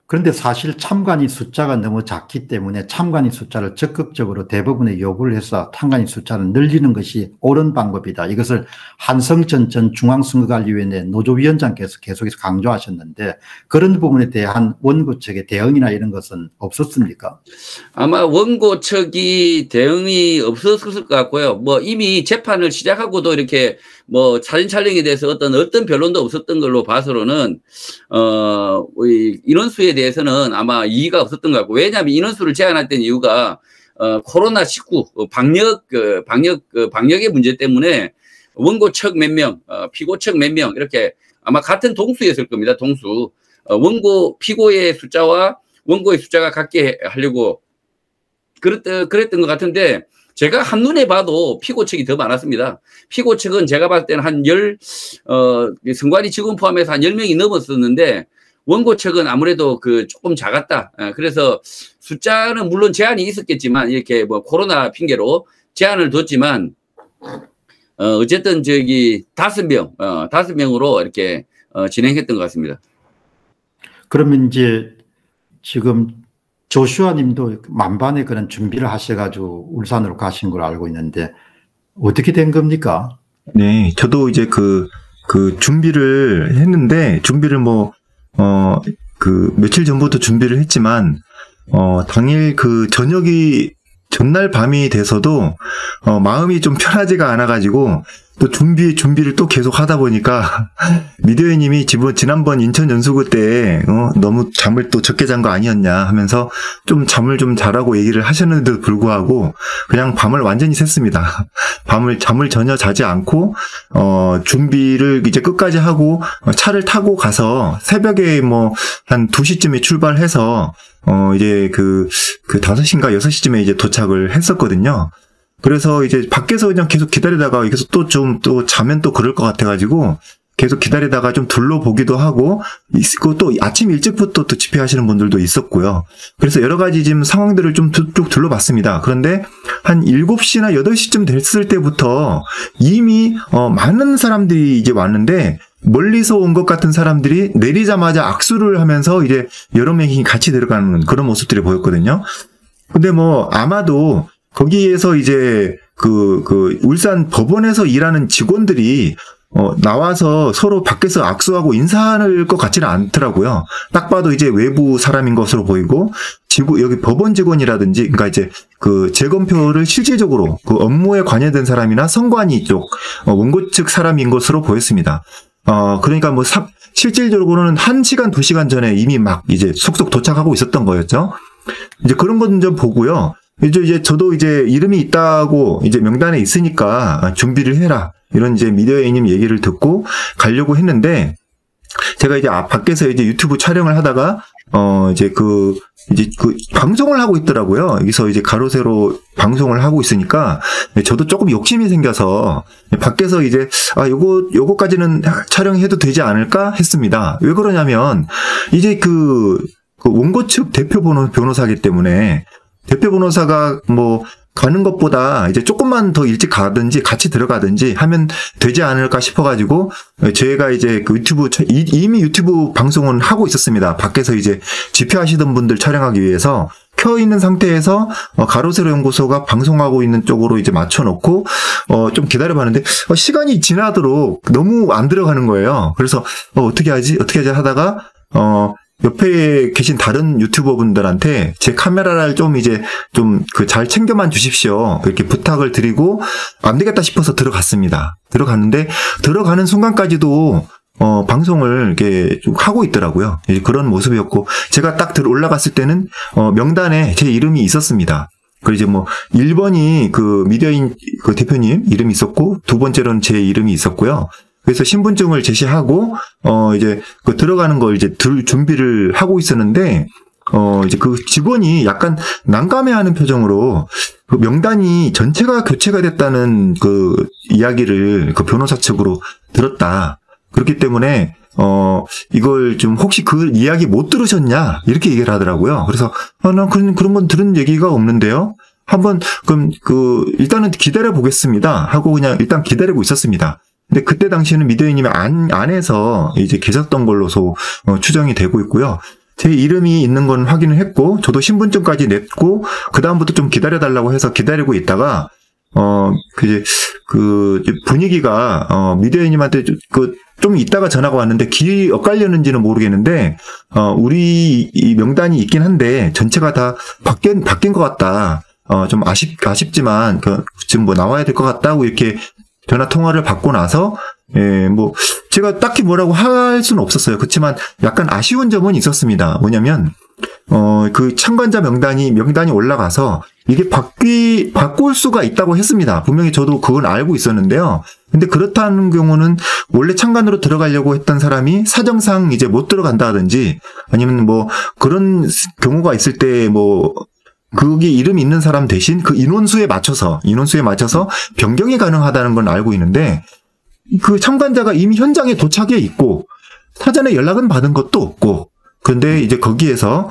그런데 사실 참관인 숫자가 너무 작기 때문에 참관인 숫자를 적극적으로 대부분의 요구를 해서 참관인 숫자를 늘리는 것이 옳은 방법이다. 이것을 한성천 전 중앙선거관리위원회 노조위원장께서 계속해서 강조하셨는데 그런 부분에 대한 원고 측의 대응이나 이런 것은 없었습니까? 아마 원고 측이 대응이 없었을 것 같고요. 뭐 이미 재판을 시작하고도 이렇게 뭐 사진 촬영에 대해서 어떤 변론도 없었던 걸로 봐서는 인원수에 대해서는 아마 이의가 없었던 것 같고, 왜냐하면 인원수를 제한했던 이유가 코로나19 방역의 문제 때문에 원고 측 몇 명, 피고 측 몇 명 이렇게 아마 같은 동수였을 겁니다. 동수. 원고 피고의 숫자와 원고의 숫자가 같게 하려고 그랬던 것 같은데, 제가 한눈에 봐도 피고 측이 더 많았습니다. 피고 측은 제가 봤을 때는 선관위 직원 포함해서 한 10명이 넘었었는데, 원고 측은 아무래도 조금 작았다. 그래서 숫자는 물론 제한이 있었겠지만, 이렇게 뭐 코로나 핑계로 제한을 뒀지만, 어쨌든 5명으로 이렇게 진행했던 것 같습니다. 그러면 이제 지금 조슈아 님도 만반의 그런 준비를 하셔가지고 울산으로 가신 걸 알고 있는데 어떻게 된 겁니까? 네, 저도 이제 그 준비를 했는데, 준비를 며칠 전부터 준비를 했지만, 당일 전날 밤이 돼서도, 마음이 좀 편하지가 않아가지고, 또 준비를 또 계속 하다 보니까, 미디어님이 지난번 인천 연수구 때, 너무 잠을 또 적게 잔 거 아니었냐 하면서 좀 잠을 좀 자라고 얘기를 하셨는데도 불구하고, 그냥 밤을 완전히 샜습니다. 잠을 전혀 자지 않고, 준비를 이제 끝까지 하고, 차를 타고 가서 새벽에 한 2시쯤에 출발해서, 이제 5시인가 6시쯤에 이제 도착을 했었거든요. 그래서 이제 밖에서 그냥 계속 기다리다가 계속 또 자면 또 그럴 것 같아가지고 계속 기다리다가 좀 둘러보기도 하고, 또 아침 일찍부터 또 집회하시는 분들도 있었고요. 그래서 여러 가지 지금 상황들을 좀 쭉 둘러봤습니다. 그런데 한 7시나 8시쯤 됐을 때부터 이미 많은 사람들이 이제 왔는데, 멀리서 온 것 같은 사람들이 내리자마자 악수를 하면서 이제 여러 명이 같이 들어가는 그런 모습들이 보였거든요. 근데 아마도 거기에서 이제 울산 법원에서 일하는 직원들이 나와서 서로 밖에서 악수하고 인사할 것 같지는 않더라고요. 딱 봐도 이제 외부 사람인 것으로 보이고, 여기 법원 직원이라든지, 그러니까 이제 재검표를 실질적으로 업무에 관여된 사람이나 선관위 쪽, 원고 측 사람인 것으로 보였습니다. 그러니까 실질적으로는 1시간, 2시간 전에 이미 이제 속속 도착하고 있었던 거였죠. 이제 그런 건 좀 보고요. 이제 저도 이제 이름이 있다고 이제 명단에 있으니까 준비를 해라, 이런 이제 미디어 A님 얘기를 듣고 가려고 했는데, 제가 이제 밖에서 이제 유튜브 촬영을 하다가 이제 방송을 하고 있더라고요. 여기서 이제 가로세로 방송을 하고 있으니까 저도 조금 욕심이 생겨서 밖에서 이제 요거까지는 촬영해도 되지 않을까 했습니다. 왜 그러냐면 이제 원고 측 대표 변호사기 때문에, 대표 변호사가 가는 것보다 이제 조금만 더 일찍 가든지 같이 들어가든지 하면 되지 않을까 싶어가지고, 제가 이제 이미 유튜브 방송은 하고 있었습니다. 밖에서 이제 집회하시던 분들 촬영하기 위해서 켜 있는 상태에서 가로세로 연구소가 방송하고 있는 쪽으로 이제 맞춰놓고 좀 기다려봤는데, 시간이 지나도록 너무 안 들어가는 거예요. 그래서 어떻게 하지 하다가 옆에 계신 다른 유튜버 분들한테 제 카메라를 좀 잘 챙겨만 주십시오, 이렇게 부탁을 드리고 안 되겠다 싶어서 들어갔습니다. 들어갔는데 들어가는 순간까지도 방송을 이렇게 좀 하고 있더라고요. 그런 모습이었고, 제가 딱 올라갔을 때는 명단에 제 이름이 있었습니다. 그리고 이제 1번이 미디어인 대표님 이름이 있었고, 2번째로는 제 이름이 있었고요. 그래서 신분증을 제시하고 이제 들어가는 걸 이제 준비를 하고 있었는데, 이제 직원이 약간 난감해하는 표정으로 명단이 전체가 교체가 됐다는 이야기를 변호사 측으로 들었다. 그렇기 때문에 이걸 좀 혹시 이야기 못 들으셨냐, 이렇게 얘기를 하더라고요. 그래서 난 그런 건 들은 얘기가 없는데요. 한번 그럼 일단은 기다려 보겠습니다 하고 그냥 일단 기다리고 있었습니다. 근데 그때 당시에는 미디어님이 안에서 이제 계셨던 걸로서 추정이 되고 있고요. 제 이름이 있는 건 확인을 했고, 저도 신분증까지 냈고, 그다음부터 좀 기다려달라고 해서 기다리고 있다가, 분위기가, 미디어님한테 좀 있다가 전화가 왔는데, 길이 엇갈렸는지는 모르겠는데, 우리 이 명단이 있긴 한데, 전체가 다 바뀐 것 같다. 좀 아쉽지만, 지금 뭐 나와야 될 것 같다고 이렇게 전화 통화를 받고 나서, 제가 딱히 뭐라고 할 수는 없었어요. 그렇지만 약간 아쉬운 점은 있었습니다. 뭐냐면, 그 참관자 명단이 올라가서 이게 바꿀 수가 있다고 했습니다. 분명히 저도 그건 알고 있었는데요. 근데 그렇다는 경우는 원래 참관으로 들어가려고 했던 사람이 사정상 이제 못 들어간다든지 아니면 뭐 그런 경우가 있을 때 거기 이름 있는 사람 대신 그 인원수에 맞춰서 변경이 가능하다는 건 알고 있는데 그 참관자가 이미 현장에 도착해 있고 사전에 연락은 받은 것도 없고 그런데 이제 거기에서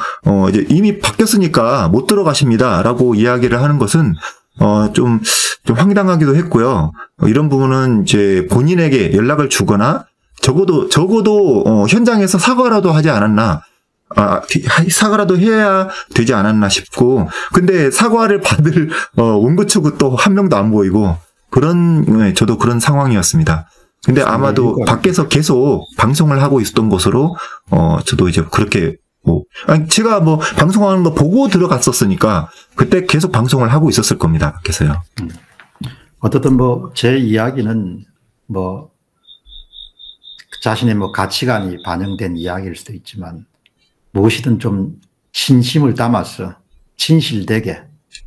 이제 이미 바뀌었으니까 못 들어가십니다라고 이야기를 하는 것은 좀 황당하기도 했고요. 이런 부분은 이제 본인에게 연락을 주거나 적어도 현장에서 사과라도 하지 않았나. 사과라도 해야 되지 않았나 싶고, 근데 사과를 받을 원고 측은 또 한 명도 안 보이고, 저도 그런 상황이었습니다. 근데 아마도 밖에서 계속 방송을 하고 있었던 것으로, 저도 이제 그렇게, 제가 방송하는 거 보고 들어갔었으니까, 그때 계속 방송을 하고 있었을 겁니다, 밖에서요. 어떻든 제 이야기는 자신의 가치관이 반영된 이야기일 수도 있지만, 무엇이든 좀 진심을 담아서 진실되게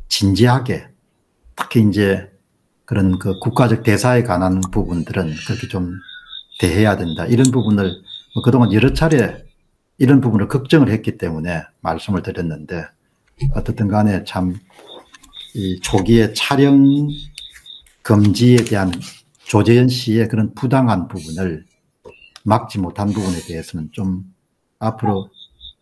진지하게 특히 이제 그런 국가적 대사에 관한 부분들은 그렇게 좀 대해야 된다. 이런 부분을 그동안 여러 차례 이런 부분을 걱정을 했기 때문에 말씀을 드렸는데 어떻든 간에 참 이 초기에 촬영 금지에 대한 조재현 씨의 그런 부당한 부분을 막지 못한 부분에 대해서는 좀 앞으로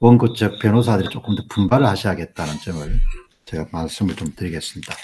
원고 측 변호사들이 조금 더 분발을 하셔야겠다는 점을 제가 말씀을 좀 드리겠습니다.